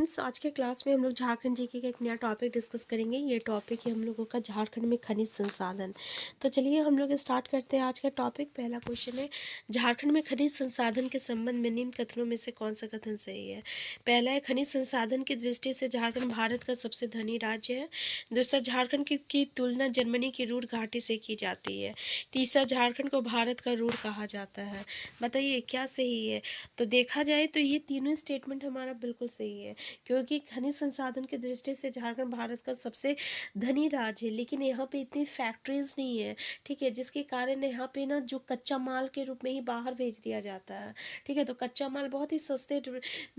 आज के क्लास में हम लोग झारखंड जीके का एक नया टॉपिक डिस्कस करेंगे। ये टॉपिक है हम लोगों का झारखंड में खनिज संसाधन। तो चलिए हम लोग स्टार्ट करते हैं आज का टॉपिक। पहला क्वेश्चन है, झारखंड में खनिज संसाधन के संबंध में निम्न कथनों में से कौन सा कथन सही है। पहला है, खनिज संसाधन की दृष्टि से झारखंड भारत का सबसे धनी राज्य है। दूसरा, झारखंड की तुलना जर्मनी की रूर घाटी से की जाती है। तीसरा, झारखंड को भारत का रूर कहा जाता है। बताइए क्या सही है। तो देखा जाए तो ये तीनों स्टेटमेंट हमारा बिल्कुल सही है, क्योंकि खनिज संसाधन की दृष्टि से झारखंड भारत का सबसे धनी राज्य है, लेकिन यहाँ पे इतनी फैक्ट्रीज नहीं है। ठीक है, जिसके कारण यहाँ पे ना जो कच्चा माल के रूप में ही बाहर भेज दिया जाता है। ठीक है, तो कच्चा माल बहुत ही सस्ते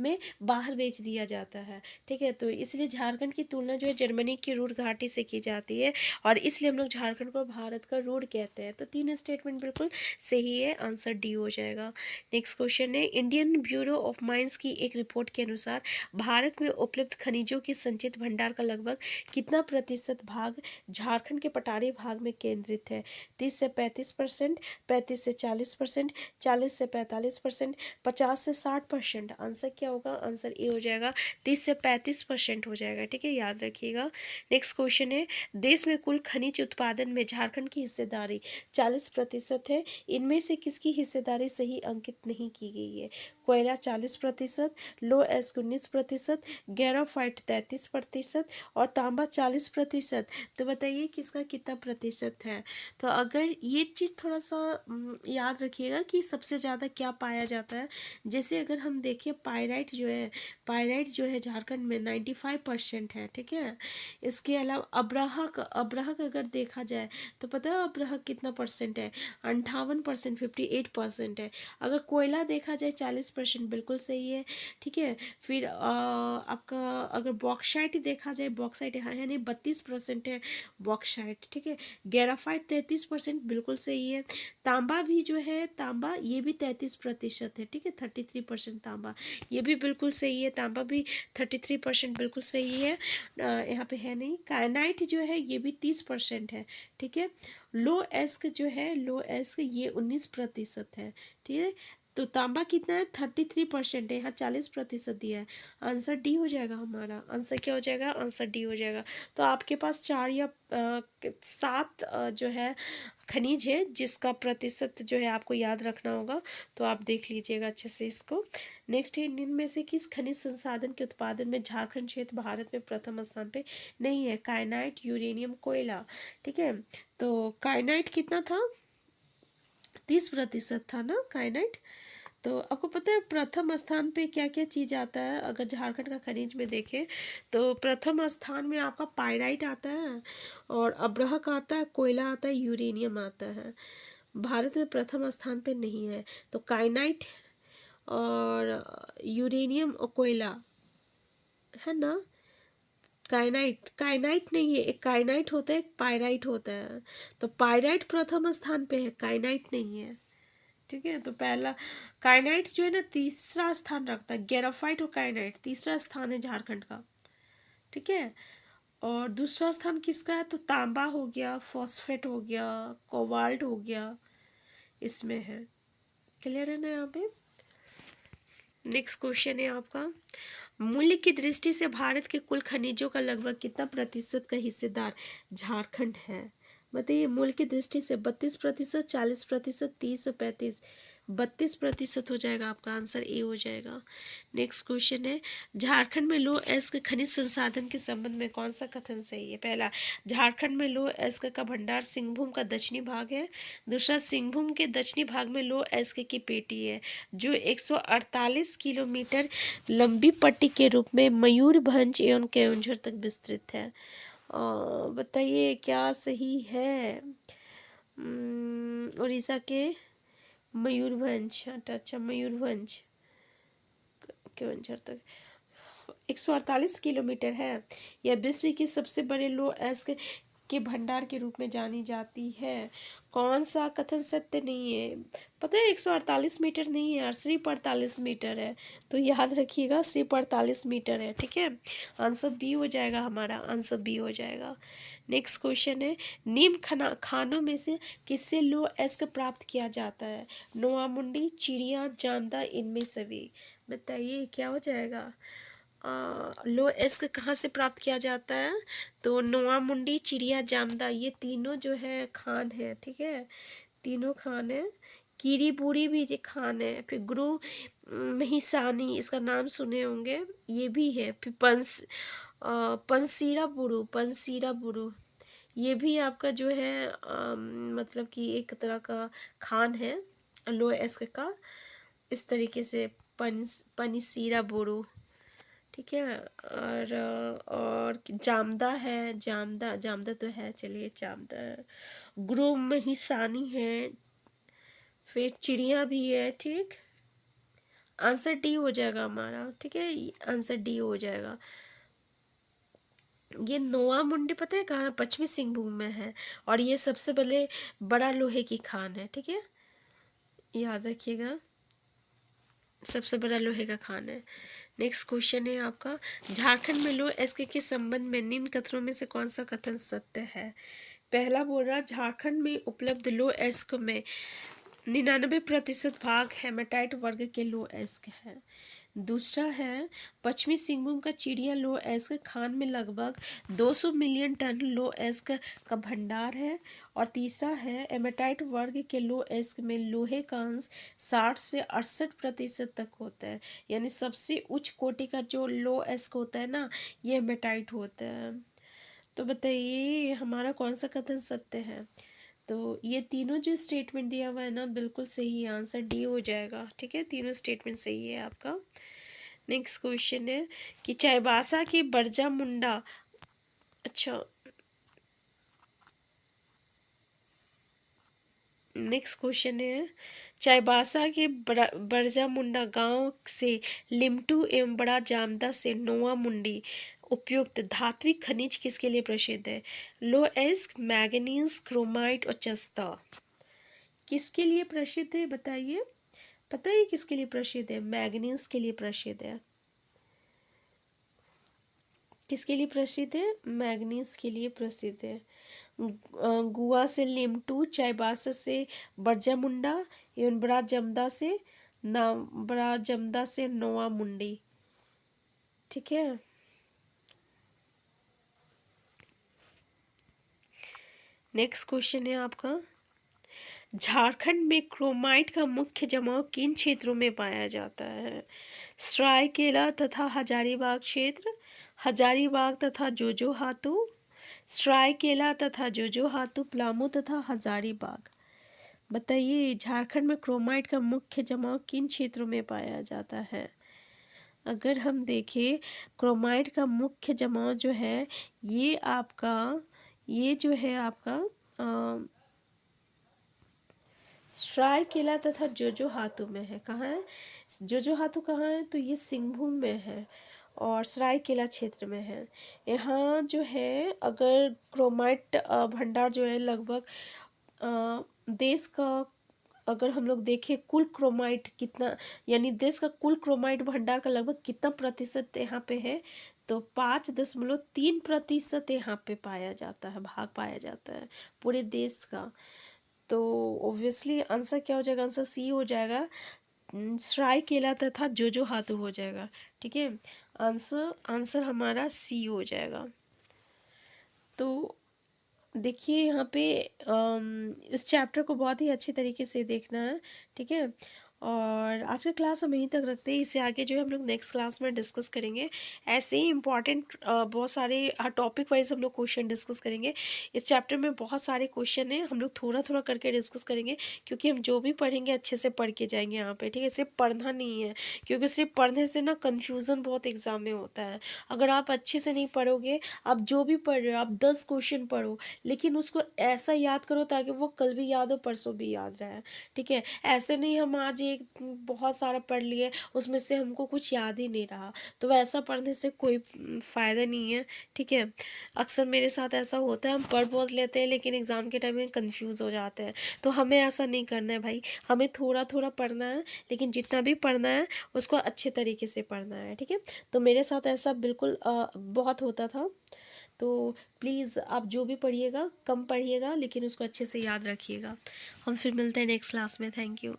में बाहर बेच दिया जाता है। ठीक है, तो इसलिए झारखंड की तुलना जो है जर्मनी की रूर घाटी से की जाती है, और इसलिए हम लोग झारखंड को भारत का रूर कहते हैं। तो तीन स्टेटमेंट बिल्कुल सही है, आंसर डी हो जाएगा। नेक्स्ट क्वेश्चन है, इंडियन ब्यूरो ऑफ माइंस की एक रिपोर्ट के अनुसार भारत में उपलब्ध खनिजों की संचित भंडार का लगभग कितना प्रतिशत भाग झारखंड के पठारी भाग में केंद्रित है। 30 से 35%, 35 से 40%, 40 से 45%, 50 से 60%। आंसर क्या होगा, आंसर ए हो जाएगा, 30 से 35% हो जाएगा। ठीक है, याद रखिएगा। नेक्स्ट क्वेश्चन है, देश में कुल खनिज उत्पादन में झारखंड की हिस्सेदारी 40% है। इनमें से किसकी हिस्सेदारी सही अंकित नहीं की गई है। कोयला 40%, लो एस्क 19%, ग्रेफाइट 33% और तांबा 40%। तो बताइए किसका कितना प्रतिशत है। तो अगर ये चीज़ थोड़ा सा याद रखिएगा कि सबसे ज़्यादा क्या पाया जाता है। जैसे अगर हम देखिए पायराइट जो है झारखंड में 95% है। ठीक है, इसके अलावा अब्राहक अगर देखा जाए तो पता है अब्राहक कितना परसेंट है, 58%, 58% है। अगर कोयला देखा जाए 40%, बिल्कुल सही है। ठीक है, फिर आपका अगर बॉक्साइट देखा जाए, बॉक्साइट यहाँ है नहीं, 32% है बॉक्साइट। ठीक है, ग्रेफाइट 33%, बिल्कुल सही है। तांबा भी जो है, तांबा ये भी 33% है। ठीक है, 33% तांबा, ये भी बिल्कुल सही है। तांबा भी 33% बिल्कुल सही है। यहाँ पे है नहीं। कायनाइट जो है ये भी 30% है। ठीक है, लो एस्क ये 19% है। ठीक है, तो तांबा कितना है, 33% है। यहाँ 40% दिया है। आंसर डी हो जाएगा हमारा। आंसर क्या हो जाएगा, आंसर डी हो जाएगा। तो आपके पास 4 या 7 जो है खनिज है, जिसका प्रतिशत जो है आपको याद रखना होगा। तो आप देख लीजिएगा अच्छे से इसको। नेक्स्ट है, निम्न में से किस खनिज संसाधन के उत्पादन में झारखंड क्षेत्र भारत में प्रथम स्थान पे नहीं है। काइनाइट, यूरेनियम, कोयला। ठीक है, तो काइनाइट कितना था, 30% था ना काइनाइट। तो आपको पता है प्रथम स्थान पे क्या क्या चीज़ आता है। अगर झारखंड का खनिज में देखें तो प्रथम स्थान में आपका पायराइट आता है, और अब्रहक आता है, कोयला आता है, यूरेनियम आता है। भारत में प्रथम स्थान पे नहीं है। तो काइनाइट और यूरेनियम और कोयला है ना। काइनाइट काइनाइट नहीं है, एक काइनाइट होता है, एक पायराइट होता है। तो पायराइट प्रथम स्थान पे है, काइनाइट नहीं है। ठीक है, तो पहला काइनाइट जो है ना तीसरा स्थान रखता है। ग्रेफाइट और काइनाइट तीसरा स्थान है झारखंड का। ठीक है, और दूसरा स्थान किसका है, तो तांबा हो गया, फॉस्फेट हो गया, कोबाल्ट हो गया, इसमें है। क्लियर है ना यहाँ पे। नेक्स्ट क्वेश्चन है आपका, मूल्य की दृष्टि से भारत के कुल खनिजों का लगभग कितना प्रतिशत का हिस्सेदार झारखंड है। बताइए, मूल्य की दृष्टि से 32%, 40%, 30 और 35। 32% हो जाएगा आपका। आंसर ए हो जाएगा। नेक्स्ट क्वेश्चन है, झारखंड में लो एस्क खनिज संसाधन के संबंध में कौन सा कथन सही है। पहला, झारखंड में लो एस्क का भंडार सिंहभूम का दक्षिणी भाग है। दूसरा, सिंहभूम के दक्षिणी भाग में लो एस्क की पेटी है, जो 148 किलोमीटर लंबी पट्टी के रूप में मयूरभंज एवं केयोंझर तक विस्तृत है। बताइए क्या सही है। उड़ीसा के मयूरभंज, अच्छा मयूरभंज केयोंझर तक 148 किलोमीटर है। यह विश्व की सबसे बड़े लो एस्क के भंडार के रूप में जानी जाती है। कौन सा कथन सत्य नहीं है। पता है 148 मीटर नहीं है, सिर्फ 48 मीटर है। तो याद रखिएगा सिर्फ 48 मीटर है। ठीक है, आंसर बी हो जाएगा हमारा। आंसर बी हो जाएगा। नेक्स्ट क्वेश्चन है, निम्न खानों में से किससे लो एस्क प्राप्त किया जाता है। नोआमुंडी, चिड़िया, जामदा, इनमें सभी। बताइए क्या हो जाएगा। लो एस्क कहाँ से प्राप्त किया जाता है? तो नोआ मुंडी, चिड़िया, जामदा, ये तीनों जो है खान है, ठीक है, तीनों खान है। कीरी बूरी भी ये खान है। फिर गुरु महिसानी, इसका नाम सुने होंगे, ये भी है। फिर पंसीरा बुरु, पंसीरा बुरु, ये भी आपका जो है मतलब कि एक तरह का खान है लो एस्क का। इस तरीके से पनिसीरा बुरु, ठीक है। और जामदा है, जामदा, जामदा तो है, चलिए जामदा है। गुरु महिसानी है। फिर चिड़िया भी है, ठीक। आंसर डी हो जाएगा हमारा, ठीक है, आंसर डी हो जाएगा। ये नोआ मुंडी पता है कहाँ है? पश्चिमी सिंहभूम में है, और ये सबसे बड़ा लोहे की खान है, ठीक है, याद रखिएगा, सबसे बड़ा लोहे का खान है। नेक्स्ट क्वेश्चन है आपका, झारखंड में लो एस्क के संबंध में निम्न कथनों में से कौन सा कथन सत्य है? पहला बोल रहा, झारखंड में उपलब्ध लो एस्क में 99% भाग हेमाटाइट वर्ग के लो एस्क है। दूसरा है, पश्चिमी सिंहभूम का चिड़िया लो एस्क खान में लगभग 200 मिलियन टन लो एस्क का भंडार है। और तीसरा है, हेमाटाइट वर्ग के लो एस्क में लोहे का अंश 60 से 68% तक होता है। यानी सबसे उच्च कोटि का जो लो एस्क होता है ना, ये हेमाटाइट होता है। तो बताइए हमारा कौन सा कथन सत्य है? तो ये तीनों जो स्टेटमेंट दिया हुआ है ना, बिल्कुल सही है, आंसर डी हो जाएगा, ठीक है, तीनों स्टेटमेंट सही है आपका। नेक्स्ट क्वेश्चन है कि चाईबासा के बरजा मुंडा, अच्छा, नेक्स्ट क्वेश्चन है, चाईबासा के बरजा मुंडा गांव से लिमटू एवं बड़ा जामदा से नोआ मुंडी उपयुक्त धात्विक खनिज किसके लिए प्रसिद्ध है? लो एस्क, मैग्नीज, क्रोमाइट और जस्ता, किसके लिए प्रसिद्ध है बताइए? पता है किसके लिए प्रसिद्ध है? मैग्नीज के लिए प्रसिद्ध है। किसके लिए प्रसिद्ध है? मैग्नीज के लिए प्रसिद्ध है। गुआ से लिमटू, चाईबासा से बरजामुंडा एवं बड़ा जमदा से नोआ मुंडी, ठीक है। नेक्स्ट क्वेश्चन है आपका, झारखंड में क्रोमाइट का मुख्य जमाव किन क्षेत्रों में पाया जाता है? सरायकेला तथा हजारीबाग क्षेत्र, हजारीबाग तथा जोजोहातू, सरायकेला तथा जोजोहातू, पलामू तथा हजारीबाग। बताइए झारखंड में क्रोमाइट का मुख्य जमाव किन क्षेत्रों में पाया जाता है? अगर हम देखें, क्रोमाइट का मुख्य जमाव जो है, ये जो है आपका सरायकेला तथा जोजोहातू में है। कहाँ है जोजोहातू? कहाँ है? तो ये सिंहभूम में है और सरायकेला क्षेत्र में है। यहाँ जो है अगर क्रोमाइट भंडार जो है लगभग देश का, अगर हम लोग देखें कुल क्रोमाइट कितना, यानी देश का कुल क्रोमाइट भंडार का लगभग कितना प्रतिशत यहाँ पे है, तो 5.3% यहाँ पे पाया जाता है, भाग पाया जाता है पूरे देश का। तो ऑब्वियसली आंसर क्या हो जाएगा? आंसर सी हो जाएगा, सरायकेला तथा जोजोहातू हो जाएगा, ठीक है, आंसर हमारा सी हो जाएगा। तो देखिए यहाँ पे इस चैप्टर को बहुत ही अच्छे तरीके से देखना है, ठीक है। और आज का क्लास हम यहीं तक रखते हैं, इससे आगे जो है हम लोग नेक्स्ट क्लास में डिस्कस करेंगे। ऐसे ही इम्पॉर्टेंट बहुत सारे टॉपिक वाइज हम लोग क्वेश्चन डिस्कस करेंगे। इस चैप्टर में बहुत सारे क्वेश्चन हैं, हम लोग थोड़ा थोड़ा करके डिस्कस करेंगे, क्योंकि हम जो भी पढ़ेंगे अच्छे से पढ़ के जाएंगे यहाँ पे, ठीक है, सिर्फ पढ़ना नहीं है, क्योंकि सिर्फ पढ़ने से ना कन्फ्यूज़न बहुत एग्जाम में होता है। अगर आप अच्छे से नहीं पढ़ोगे, आप जो भी पढ़ रहे हो, आप 10 क्वेश्चन पढ़ो, लेकिन उसको ऐसा याद करो ताकि वो कल भी याद हो, परसों भी याद रहे, ठीक है। ऐसे नहीं हम आज एक बहुत सारा पढ़ लिए, उसमें से हमको कुछ याद ही नहीं रहा, तो वैसा पढ़ने से कोई फ़ायदा नहीं है, ठीक है। अक्सर मेरे साथ ऐसा होता है, हम पढ़ बहुत लेते हैं लेकिन एग्ज़ाम के टाइम में कंफ्यूज हो जाते हैं। तो हमें ऐसा नहीं करना है भाई, हमें थोड़ा थोड़ा पढ़ना है, लेकिन जितना भी पढ़ना है उसको अच्छे तरीके से पढ़ना है, ठीक है। तो मेरे साथ ऐसा बिल्कुल बहुत होता था। तो प्लीज़ आप जो भी पढ़िएगा कम पढ़िएगा, लेकिन उसको अच्छे से याद रखिएगा। हम फिर मिलते हैं नेक्स्ट क्लास में। Thank you.